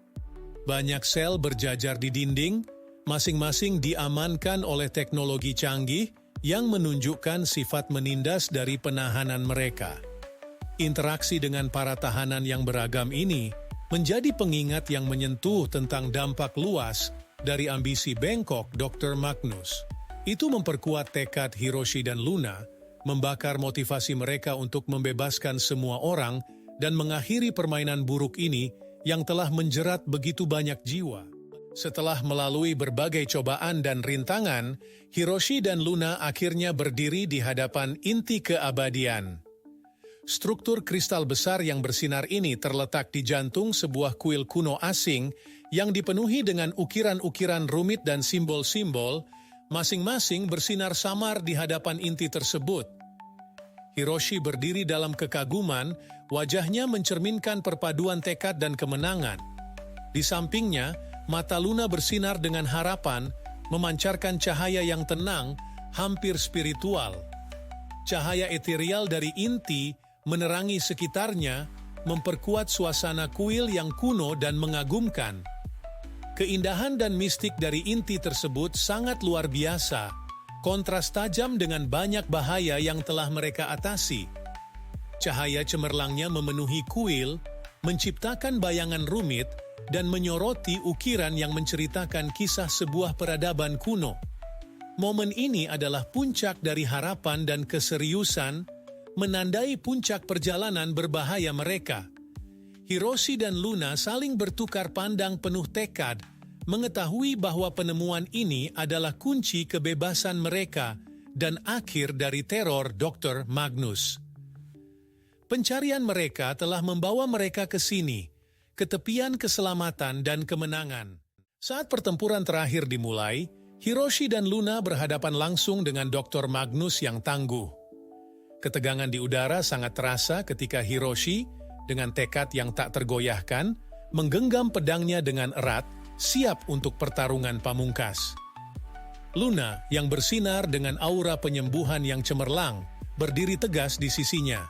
Banyak sel berjajar di dinding, masing-masing diamankan oleh teknologi canggih yang menunjukkan sifat menindas dari penahanan mereka. Interaksi dengan para tahanan yang beragam ini menjadi pengingat yang menyentuh tentang dampak luas dari ambisi bengkok Dr. Magnus. Itu memperkuat tekad Hiroshi dan Luna, membakar motivasi mereka untuk membebaskan semua orang dan mengakhiri permainan buruk ini yang telah menjerat begitu banyak jiwa. Setelah melalui berbagai cobaan dan rintangan, Hiroshi dan Luna akhirnya berdiri di hadapan inti keabadian. Struktur kristal besar yang bersinar ini terletak di jantung sebuah kuil kuno asing yang dipenuhi dengan ukiran-ukiran rumit dan simbol-simbol, masing-masing bersinar samar di hadapan inti tersebut. Hiroshi berdiri dalam kekaguman, wajahnya mencerminkan perpaduan tekad dan kemenangan. Di sampingnya, mata Luna bersinar dengan harapan, memancarkan cahaya yang tenang, hampir spiritual. Cahaya eterial dari inti menerangi sekitarnya, memperkuat suasana kuil yang kuno dan mengagumkan. Keindahan dan mistik dari inti tersebut sangat luar biasa, kontras tajam dengan banyak bahaya yang telah mereka atasi. Cahaya cemerlangnya memenuhi kuil, menciptakan bayangan rumit, dan menyoroti ukiran yang menceritakan kisah sebuah peradaban kuno. Momen ini adalah puncak dari harapan dan keseriusan, menandai puncak perjalanan berbahaya mereka. Hiroshi dan Luna saling bertukar pandang penuh tekad, mengetahui bahwa penemuan ini adalah kunci kebebasan mereka dan akhir dari teror Dr. Magnus. Pencarian mereka telah membawa mereka ke sini, ke tepian keselamatan dan kemenangan. Saat pertempuran terakhir dimulai, Hiroshi dan Luna berhadapan langsung dengan Dr. Magnus yang tangguh. Ketegangan di udara sangat terasa ketika Hiroshi, dengan tekad yang tak tergoyahkan, menggenggam pedangnya dengan erat, siap untuk pertarungan pamungkas. Luna, yang bersinar dengan aura penyembuhan yang cemerlang, berdiri tegas di sisinya.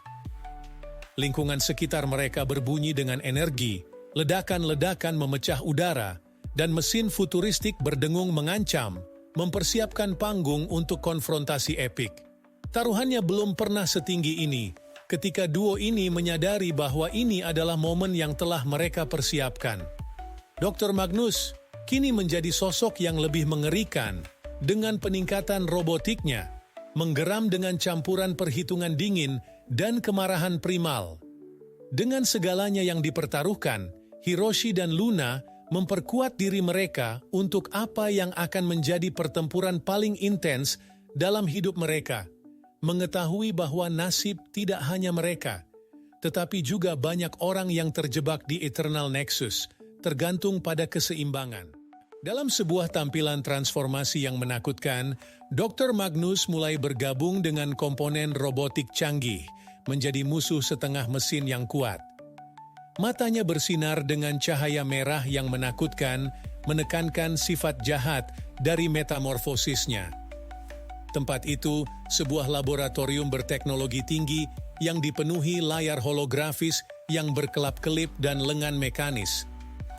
Lingkungan sekitar mereka berbunyi dengan energi, ledakan-ledakan memecah udara, dan mesin futuristik berdengung mengancam, mempersiapkan panggung untuk konfrontasi epik. Taruhannya belum pernah setinggi ini, ketika duo ini menyadari bahwa ini adalah momen yang telah mereka persiapkan. Dr. Magnus kini menjadi sosok yang lebih mengerikan, dengan peningkatan robotiknya, menggeram dengan campuran perhitungan dingin dan kemarahan primal. Dengan segalanya yang dipertaruhkan, Hiroshi dan Luna memperkuat diri mereka untuk apa yang akan menjadi pertempuran paling intens dalam hidup mereka. Mengetahui bahwa nasib tidak hanya mereka, tetapi juga banyak orang yang terjebak di Eternal Nexus, tergantung pada keseimbangan. Dalam sebuah tampilan transformasi yang menakutkan, Dr. Magnus mulai bergabung dengan komponen robotik canggih, menjadi musuh setengah mesin yang kuat. Matanya bersinar dengan cahaya merah yang menakutkan, menekankan sifat jahat dari metamorfosisnya. Tempat itu, sebuah laboratorium berteknologi tinggi yang dipenuhi layar holografis yang berkelap-kelip dan lengan mekanis.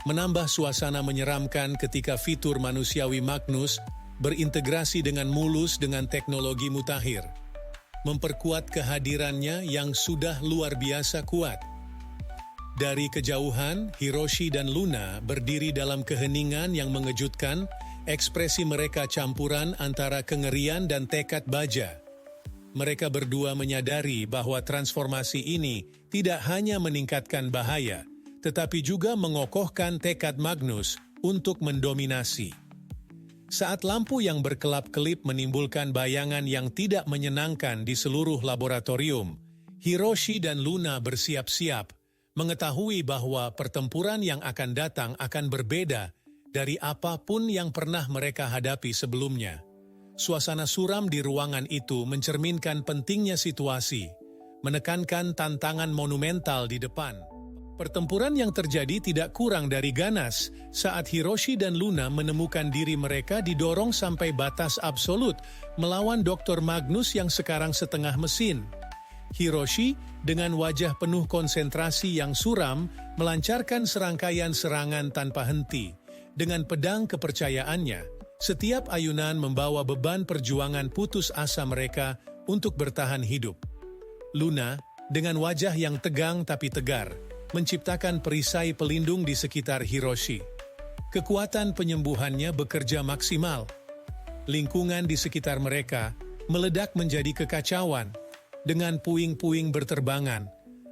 Menambah suasana menyeramkan ketika fitur manusiawi Magnus berintegrasi dengan mulus dengan teknologi mutakhir. Memperkuat kehadirannya yang sudah luar biasa kuat. Dari kejauhan, Hiroshi dan Luna berdiri dalam keheningan yang mengejutkan, ekspresi mereka campuran antara kengerian dan tekad baja. Mereka berdua menyadari bahwa transformasi ini tidak hanya meningkatkan bahaya, tetapi juga mengokohkan tekad Magnus untuk mendominasi. Saat lampu yang berkelap-kelip menimbulkan bayangan yang tidak menyenangkan di seluruh laboratorium, Hiroshi dan Luna bersiap-siap, mengetahui bahwa pertempuran yang akan datang akan berbeda dari apapun yang pernah mereka hadapi sebelumnya. Suasana suram di ruangan itu mencerminkan pentingnya situasi, menekankan tantangan monumental di depan. Pertempuran yang terjadi tidak kurang dari ganas saat Hiroshi dan Luna menemukan diri mereka didorong sampai batas absolut melawan Dr. Magnus yang sekarang setengah mesin. Hiroshi dengan wajah penuh konsentrasi yang suram melancarkan serangkaian serangan tanpa henti. Dengan pedang kepercayaannya, setiap ayunan membawa beban perjuangan putus asa mereka untuk bertahan hidup. Luna, dengan wajah yang tegang tapi tegar, menciptakan perisai pelindung di sekitar Hiroshi. Kekuatan penyembuhannya bekerja maksimal. Lingkungan di sekitar mereka meledak menjadi kekacauan, dengan puing-puing berterbangan,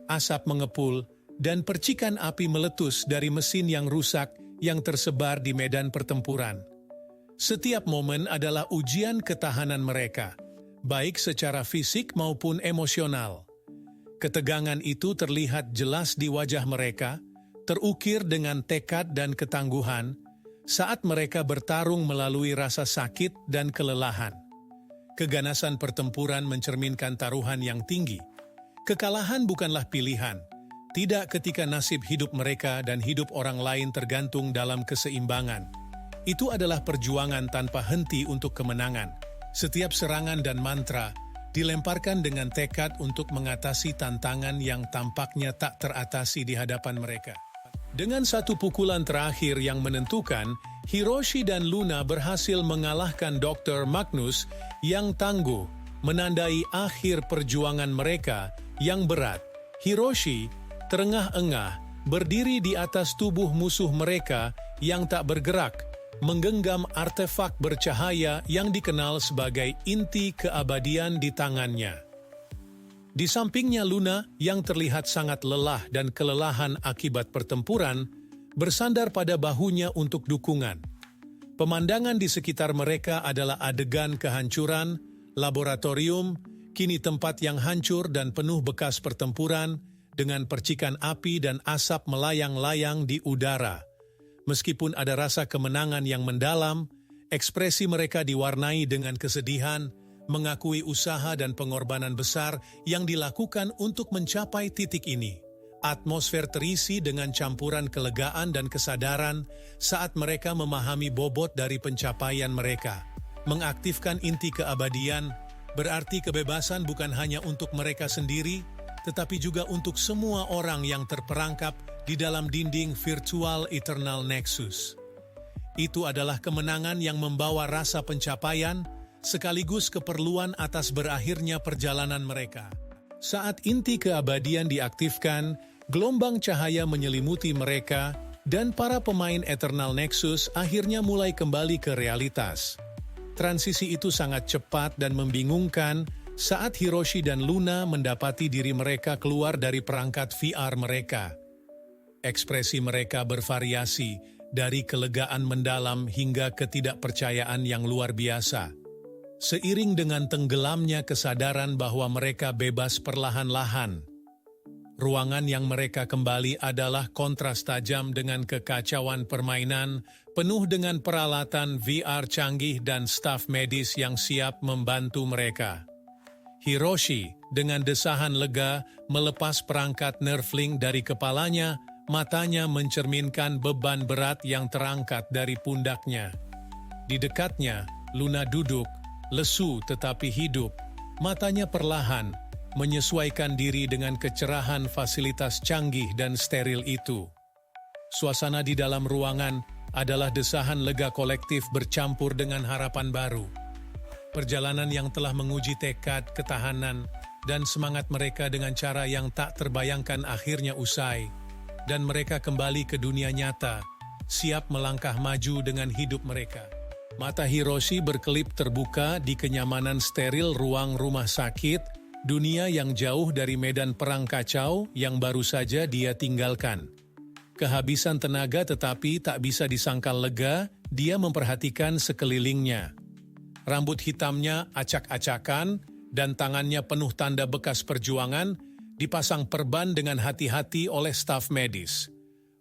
asap mengepul, dan percikan api meletus dari mesin yang rusak yang tersebar di medan pertempuran. Setiap momen adalah ujian ketahanan mereka, baik secara fisik maupun emosional. Ketegangan itu terlihat jelas di wajah mereka, terukir dengan tekad dan ketangguhan, saat mereka bertarung melalui rasa sakit dan kelelahan. Keganasan pertempuran mencerminkan taruhan yang tinggi. Kekalahan bukanlah pilihan, tidak ketika nasib hidup mereka dan hidup orang lain tergantung dalam keseimbangan. Itu adalah perjuangan tanpa henti untuk kemenangan. Setiap serangan dan mantra dilemparkan dengan tekad untuk mengatasi tantangan yang tampaknya tak teratasi di hadapan mereka. Dengan satu pukulan terakhir yang menentukan, Hiroshi dan Luna berhasil mengalahkan Dr. Magnus yang tangguh, menandai akhir perjuangan mereka yang berat. Hiroshi terengah-engah berdiri di atas tubuh musuh mereka yang tak bergerak, menggenggam artefak bercahaya yang dikenal sebagai inti keabadian di tangannya. Di sampingnya Luna, yang terlihat sangat lelah dan kelelahan akibat pertempuran, bersandar pada bahunya untuk dukungan. Pemandangan di sekitar mereka adalah adegan kehancuran, laboratorium, kini tempat yang hancur dan penuh bekas pertempuran, dengan percikan api dan asap melayang-layang di udara. Meskipun ada rasa kemenangan yang mendalam, ekspresi mereka diwarnai dengan kesedihan, mengakui usaha dan pengorbanan besar yang dilakukan untuk mencapai titik ini. Atmosfer terisi dengan campuran kelegaan dan kesadaran saat mereka memahami bobot dari pencapaian mereka. Mengaktifkan inti keabadian berarti kebebasan bukan hanya untuk mereka sendiri, tetapi juga untuk semua orang yang terperangkap di dalam dinding virtual Eternal Nexus. Itu adalah kemenangan yang membawa rasa pencapaian, sekaligus keperluan atas berakhirnya perjalanan mereka. Saat inti keabadian diaktifkan, gelombang cahaya menyelimuti mereka, dan para pemain Eternal Nexus akhirnya mulai kembali ke realitas. Transisi itu sangat cepat dan membingungkan saat Hiroshi dan Luna mendapati diri mereka keluar dari perangkat VR mereka. Ekspresi mereka bervariasi, dari kelegaan mendalam hingga ketidakpercayaan yang luar biasa. Seiring dengan tenggelamnya kesadaran bahwa mereka bebas perlahan-lahan, ruangan yang mereka kembali adalah kontras tajam dengan kekacauan permainan, penuh dengan peralatan VR canggih dan staf medis yang siap membantu mereka. Hiroshi, dengan desahan lega, melepas perangkat nerfling dari kepalanya, matanya mencerminkan beban berat yang terangkat dari pundaknya. Di dekatnya, Luna duduk, lesu tetapi hidup, matanya perlahan, menyesuaikan diri dengan kecerahan fasilitas canggih dan steril itu. Suasana di dalam ruangan adalah desahan lega kolektif bercampur dengan harapan baru. Perjalanan yang telah menguji tekad, ketahanan, dan semangat mereka dengan cara yang tak terbayangkan akhirnya usai. dan mereka kembali ke dunia nyata, siap melangkah maju dengan hidup mereka. Mata Hiroshi berkelip terbuka di kenyamanan steril ruang rumah sakit, dunia yang jauh dari medan perang kacau yang baru saja dia tinggalkan. Kehabisan tenaga tetapi tak bisa disangkal lega, dia memperhatikan sekelilingnya. Rambut hitamnya acak-acakan dan tangannya penuh tanda bekas perjuangan, dipasang perban dengan hati-hati oleh staf medis.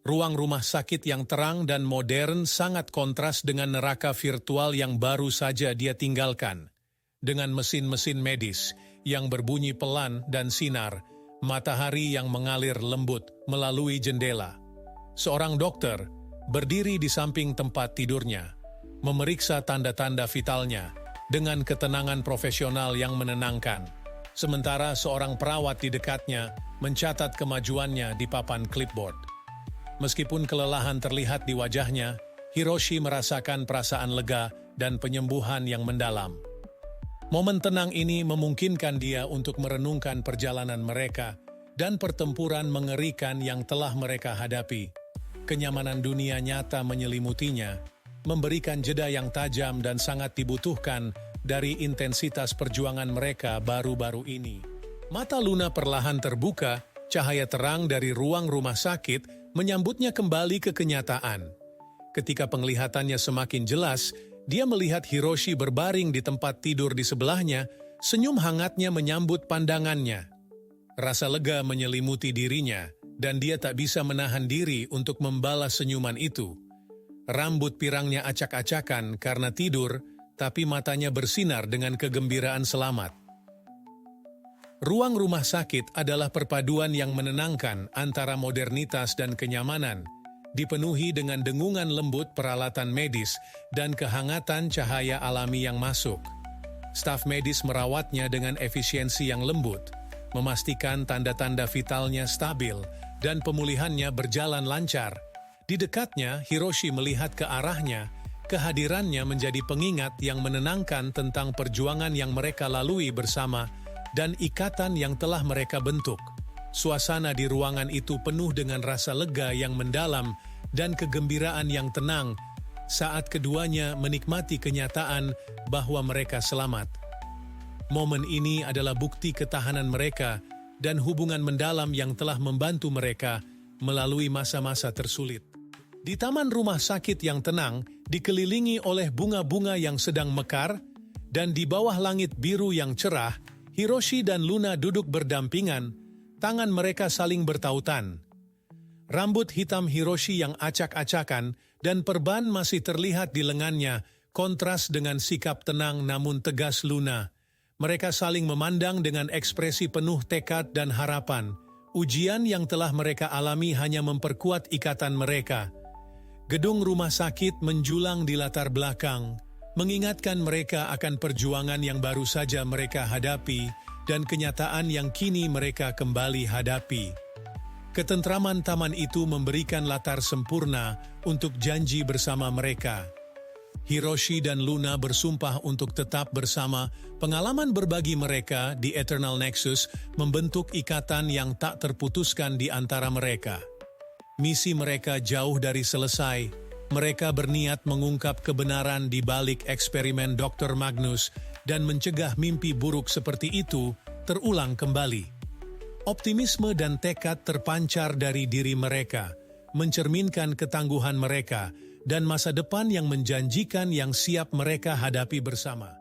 Ruang rumah sakit yang terang dan modern sangat kontras dengan neraka virtual yang baru saja dia tinggalkan. Dengan mesin-mesin medis yang berbunyi pelan dan sinar, matahari yang mengalir lembut melalui jendela. Seorang dokter berdiri di samping tempat tidurnya, memeriksa tanda-tanda vitalnya dengan ketenangan profesional yang menenangkan. Sementara seorang perawat di dekatnya mencatat kemajuannya di papan clipboard. Meskipun kelelahan terlihat di wajahnya, Hiroshi merasakan perasaan lega dan penyembuhan yang mendalam. Momen tenang ini memungkinkan dia untuk merenungkan perjalanan mereka dan pertempuran mengerikan yang telah mereka hadapi. Kenyamanan dunia nyata menyelimutinya, memberikan jeda yang tajam dan sangat dibutuhkan dari intensitas perjuangan mereka baru-baru ini. Mata Luna perlahan terbuka, cahaya terang dari ruang rumah sakit menyambutnya kembali ke kenyataan. Ketika penglihatannya semakin jelas, dia melihat Hiroshi berbaring di tempat tidur di sebelahnya, senyum hangatnya menyambut pandangannya. Rasa lega menyelimuti dirinya, dan dia tak bisa menahan diri untuk membalas senyuman itu. Rambut pirangnya acak-acakan karena tidur, tapi matanya bersinar dengan kegembiraan selamat. Ruang rumah sakit adalah perpaduan yang menenangkan antara modernitas dan kenyamanan, dipenuhi dengan dengungan lembut peralatan medis dan kehangatan cahaya alami yang masuk. Staf medis merawatnya dengan efisiensi yang lembut, memastikan tanda-tanda vitalnya stabil dan pemulihannya berjalan lancar. Di dekatnya, Hiroshi melihat ke arahnya, kehadirannya menjadi pengingat yang menenangkan tentang perjuangan yang mereka lalui bersama dan ikatan yang telah mereka bentuk. Suasana di ruangan itu penuh dengan rasa lega yang mendalam dan kegembiraan yang tenang saat keduanya menikmati kenyataan bahwa mereka selamat. Momen ini adalah bukti ketahanan mereka dan hubungan mendalam yang telah membantu mereka melalui masa-masa tersulit. Di taman rumah sakit yang tenang, dikelilingi oleh bunga-bunga yang sedang mekar, dan di bawah langit biru yang cerah, Hiroshi dan Luna duduk berdampingan, tangan mereka saling bertautan. Rambut hitam Hiroshi yang acak-acakan dan perban masih terlihat di lengannya, kontras dengan sikap tenang namun tegas Luna. Mereka saling memandang dengan ekspresi penuh tekad dan harapan. Ujian yang telah mereka alami hanya memperkuat ikatan mereka. Gedung rumah sakit menjulang di latar belakang, mengingatkan mereka akan perjuangan yang baru saja mereka hadapi dan kenyataan yang kini mereka kembali hadapi. Ketentraman taman itu memberikan latar sempurna untuk janji bersama mereka. Hiroshi dan Luna bersumpah untuk tetap bersama. Pengalaman berbagi mereka di Eternal Nexus membentuk ikatan yang tak terputuskan di antara mereka. Misi mereka jauh dari selesai. Mereka berniat mengungkap kebenaran di balik eksperimen Dr. Magnus dan mencegah mimpi buruk seperti itu terulang kembali. Optimisme dan tekad terpancar dari diri mereka, mencerminkan ketangguhan mereka dan masa depan yang menjanjikan yang siap mereka hadapi bersama.